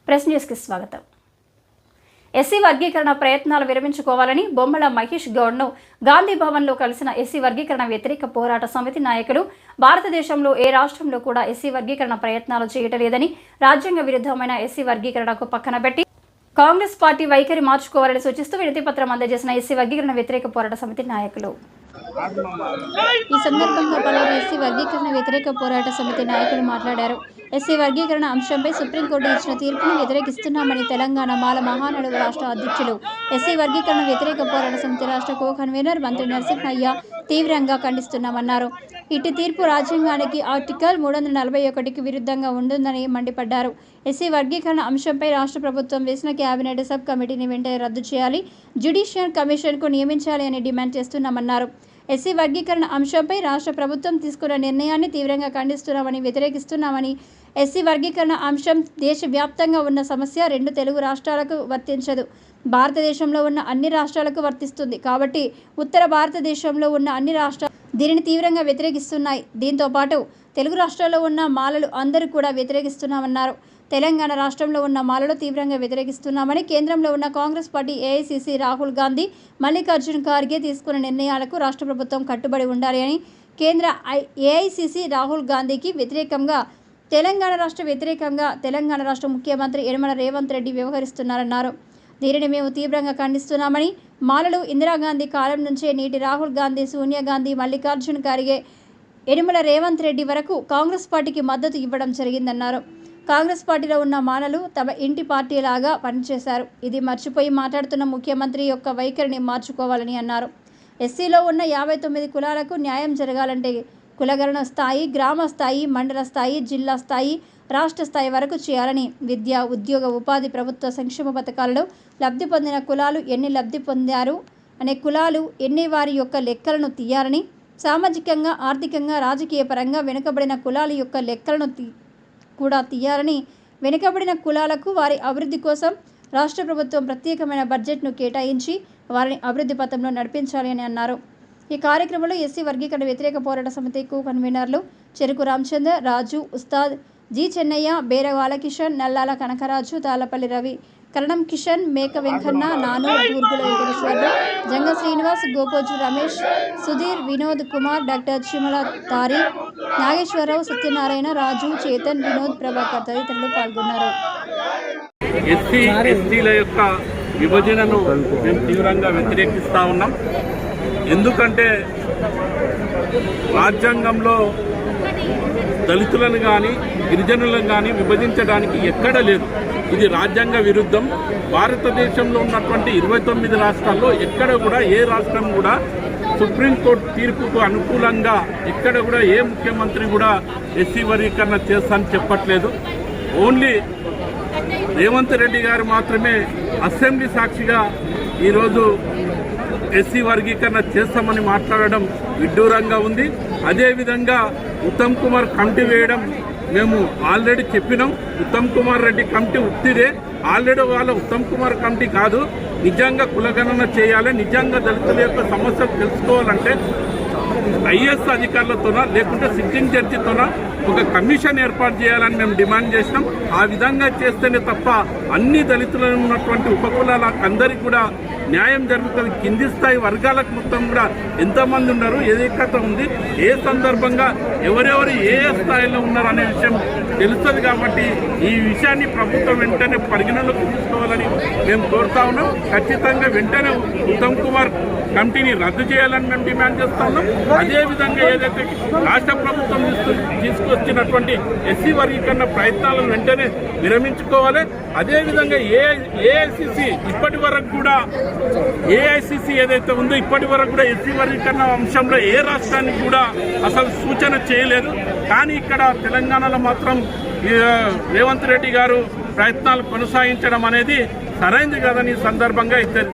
Press న్యూస్కి స్వాగతం. SC వర్గీకరణ ప్రయత్నాలు విరమించుకోవాలని బొమ్మల మహేష్ గౌడ్ను గాంధీ భవన్లో కలిసిన ఎస్సీ వర్గీకరణ వ్యతిరేక పోరాట సమితి నాయకులు భారతదేశంలో ఏ రాష్ట్రంలో కూడా ఎస్సీ వర్గీకరణ ప్రయత్నాలు చేయటలేదని, రాజ్యాంగ విరుద్ధమైన ఎస్సీ వర్గీకరణకు పక్కన పెట్టి కాంగ్రెస్ పార్టీ వైఖరి మార్చుకోవాలని సూచిస్తూ వినతిపత్రం అందజేసిన ఎస్సీ వర్గీకరణ వ్యతిరేక పోరాట సమితి నాయకులు. ఈ సందర్భంగా పలువురు ఎస్సీ వర్గీకరణ వ్యతిరేక పోరాట సమితి నాయకులు మాట్లాడారు. ఎస్సీ వర్గీకరణ అంశంపై సుప్రీంకోర్టు ఇచ్చిన తీర్పును వ్యతిరేకిస్తున్నామని తెలంగాణ మాల మహానాడు రాష్ట్ర అధ్యక్షులు, ఎస్సీ వర్గీకరణ వ్యతిరేక పోరాట సమితి రాష్ట్ర కో కన్వీనర్ మంత్రి నరసింహయ్య తీవ్రంగా ఖండిస్తున్నామన్నారు. ఇటు తీర్పు రాజ్యాంగానికి ఆర్టికల్ 341కి విరుద్ధంగా ఉంటుందని మండిపడ్డారు. ఎస్సీ వర్గీకరణ అంశంపై రాష్ట్ర ప్రభుత్వం వేసిన కేబినెట్ సబ్ కమిటీని వెంటనే రద్దు చేయాలి, జ్యుడిషియల్ కమిషన్కు నియమించాలి అని డిమాండ్ చేస్తున్నామన్నారు. ఎస్సీ వర్గీకరణ అంశంపై రాష్ట్ర ప్రభుత్వం తీసుకున్న నిర్ణయాన్ని తీవ్రంగా ఖండిస్తున్నామని, వ్యతిరేకిస్తున్నామని. ఎస్సీ వర్గీకరణ అంశం దేశవ్యాప్తంగా ఉన్న సమస్య 2 తెలుగు రాష్ట్రాలకు వర్తించదు, భారతదేశంలో ఉన్న అన్ని రాష్ట్రాలకు వర్తిస్తుంది. కాబట్టి ఉత్తర భారతదేశంలో ఉన్న అన్ని రాష్ట్రాలు దీనిని తీవ్రంగా వ్యతిరేకిస్తున్నాయి. దీంతో పాటు తెలుగు రాష్ట్రాల్లో ఉన్న మాలలు అందరూ కూడా వ్యతిరేకిస్తున్నామన్నారు. తెలంగాణ రాష్ట్రంలో ఉన్న మాలలు తీవ్రంగా వ్యతిరేకిస్తున్నామని, కేంద్రంలో ఉన్న కాంగ్రెస్ పార్టీ, ఏఐసీసీ రాహుల్ గాంధీ, మల్లికార్జున్ ఖార్గే తీసుకున్న నిర్ణయాలకు రాష్ట్ర ప్రభుత్వం కట్టుబడి ఉండాలి అని, కేంద్ర ఏఐసీసీ రాహుల్ గాంధీకి వ్యతిరేకంగా తెలంగాణ రాష్ట్ర ముఖ్యమంత్రి యనమల రేవంత్ రెడ్డి వ్యవహరిస్తున్నారన్నారు. దీనిని మేము తీవ్రంగా ఖండిస్తున్నామని, మాలలు ఇందిరాగాంధీ కాలం నుంచే నీటి రాహుల్ గాంధీ, సోనియా గాంధీ, మల్లికార్జున్ ఖార్గే, యనమల రేవంత్ రెడ్డి వరకు కాంగ్రెస్ పార్టీకి మద్దతు ఇవ్వడం జరిగిందన్నారు. కాంగ్రెస్ పార్టీలో ఉన్న మాలలు తమ ఇంటి పార్టీలాగా పనిచేశారు. ఇది మర్చిపోయి మాట్లాడుతున్న ముఖ్యమంత్రి యొక్క వైఖరిని మార్చుకోవాలని అన్నారు. ఎస్సీలో ఉన్న 59 కులాలకు న్యాయం జరగాలంటే కులగణన స్థాయి, గ్రామ స్థాయి, మండల స్థాయి, జిల్లా స్థాయి, రాష్ట్ర స్థాయి వరకు చేయాలని, విద్య, ఉద్యోగ, ఉపాధి, ప్రభుత్వ సంక్షేమ పథకాలలో లబ్ధి పొందిన కులాలు ఎన్ని లబ్ధి పొందారు అనే కులాలు ఎన్ని వారి యొక్క లెక్కలను తీయాలని, సామాజికంగా, ఆర్థికంగా, రాజకీయ పరంగా వెనుకబడిన కులాల యొక్క లెక్కలను కూడా తీయాలని, వెనుకబడిన కులాలకు వారి అభివృద్ధి కోసం రాష్ట్ర ప్రభుత్వం ప్రత్యేకమైన బడ్జెట్ను కేటాయించి వారిని అభివృద్ధి పథంలో నడిపించాలి అని అన్నారు. ఈ కార్యక్రమంలో ఎస్సీ వర్గీకరణ వ్యతిరేక పోరాట సమితి కో కన్వీనర్లు చెరుకు రామచందర్, రాజు, ఉస్తాద్, జి చెన్నయ్య, బేర బాలకిషన్, నల్లాల కనకరాజు, తాళ్లపల్లి రవి, కరణం కిషన్, మేక వెంకన్న, నాను, దూర్గుల వెంకటేశ్వర్లు, జంగ శ్రీనివాస్, గోపోజు రమేష్, సుధీర్, వినోద్ కుమార్, డాక్టర్ చిమల తారి, నాగేశ్వరరావు, సత్యనారాయణ, రాజు, చేతన్, వినోద్, ప్రభాకర్ తదితరులు పాల్గొన్నారు. ఎస్సీల యొక్క విభజనను మేము తీవ్రంగా వ్యతిరేకిస్తూ ఉన్నాం. ఎందుకంటే రాజ్యాంగంలో దళితులను కానీ గిరిజనులను కానీ విభజించడానికి ఎక్కడ లేదు. ఇది రాజ్యాంగ విరుద్ధం. భారతదేశంలో ఉన్నటువంటి 29 రాష్ట్రాల్లో ఎక్కడ కూడా ఏ రాష్ట్రం కూడా సుప్రీంకోర్టు తీర్పుకు అనుకూలంగా ఎక్కడ కూడా ఏ ముఖ్యమంత్రి కూడా ఎస్సీ వర్గీకరణ చేస్తానని చెప్పట్లేదు. ఓన్లీ రేవంత్ రెడ్డి గారు మాత్రమే అసెంబ్లీ సాక్షిగా ఈరోజు ఎస్సీ వర్గీకరణ చేస్తామని మాట్లాడడం విడ్డూరంగా ఉంది. అదేవిధంగా ఉత్తమ్ కుమార్ కమిటీ వేయడం మేము ఆల్రెడీ చెప్పినాం. ఉత్తమ్ కుమార్ రెడ్డి కమిటీ ఉత్తిదే. ఆల్రెడీ వాళ్ళ ఉత్తమ్ కుమార్ కమిటీ కాదు. నిజంగా కులగణన చేయాలి, నిజంగా దళితుల యొక్క సమస్యలు తెలుసుకోవాలంటే ఐఏఎస్ అధికారులతోనా లేకుంటే సిట్టింగ్ జడ్జితోనా ఒక కమిషన్ ఏర్పాటు చేయాలని మేము డిమాండ్ చేసినాం. ఆ విధంగా చేస్తేనే తప్ప అన్ని దళితులు ఉన్నటువంటి ఉపకులాలకు అందరికీ కూడా న్యాయం జరుగుతుంది. కింది స్థాయి వర్గాలకు మొత్తం కూడా ఎంతమంది ఉన్నారు, ఏ కథ ఉంది, ఏ సందర్భంగా ఎవరెవరు ఏ స్థాయిలో ఉన్నారు అనే విషయం తెలుస్తుంది. కాబట్టి ఈ విషయాన్ని ప్రభుత్వం వెంటనే పరిగణలోకి తీసుకోవాలని మేము కోరుతా ఉన్నాం. ఖచ్చితంగా వెంటనే ఉత్తమ్ కుమార్ కమిటీని రద్దు చేయాలని మేము డిమాండ్ చేస్తా ఉన్నాం. అదేవిధంగా ఏదైతే రాష్ట్ర ప్రభుత్వం తీసుకొచ్చినటువంటి ఎస్సీ వర్గీకరణ ప్రయత్నాలను వెంటనే విరమించుకోవాలి. అదేవిధంగా ఏఐసీసీ ఇప్పటి వరకు కూడా ఏదైతే ఉందో ఇప్పటి వరకు కూడా ఎస్సీ వర్గీకరణ అంశంలో ఏ రాష్ట్రానికి కూడా అసలు సూచన చేయలేదు. కానీ ఇక్కడ తెలంగాణలో మాత్రం రేవంత్ రెడ్డి గారు ప్రయత్నాలు కొనసాగించడం అనేది సరైనది కాదని సందర్భంగా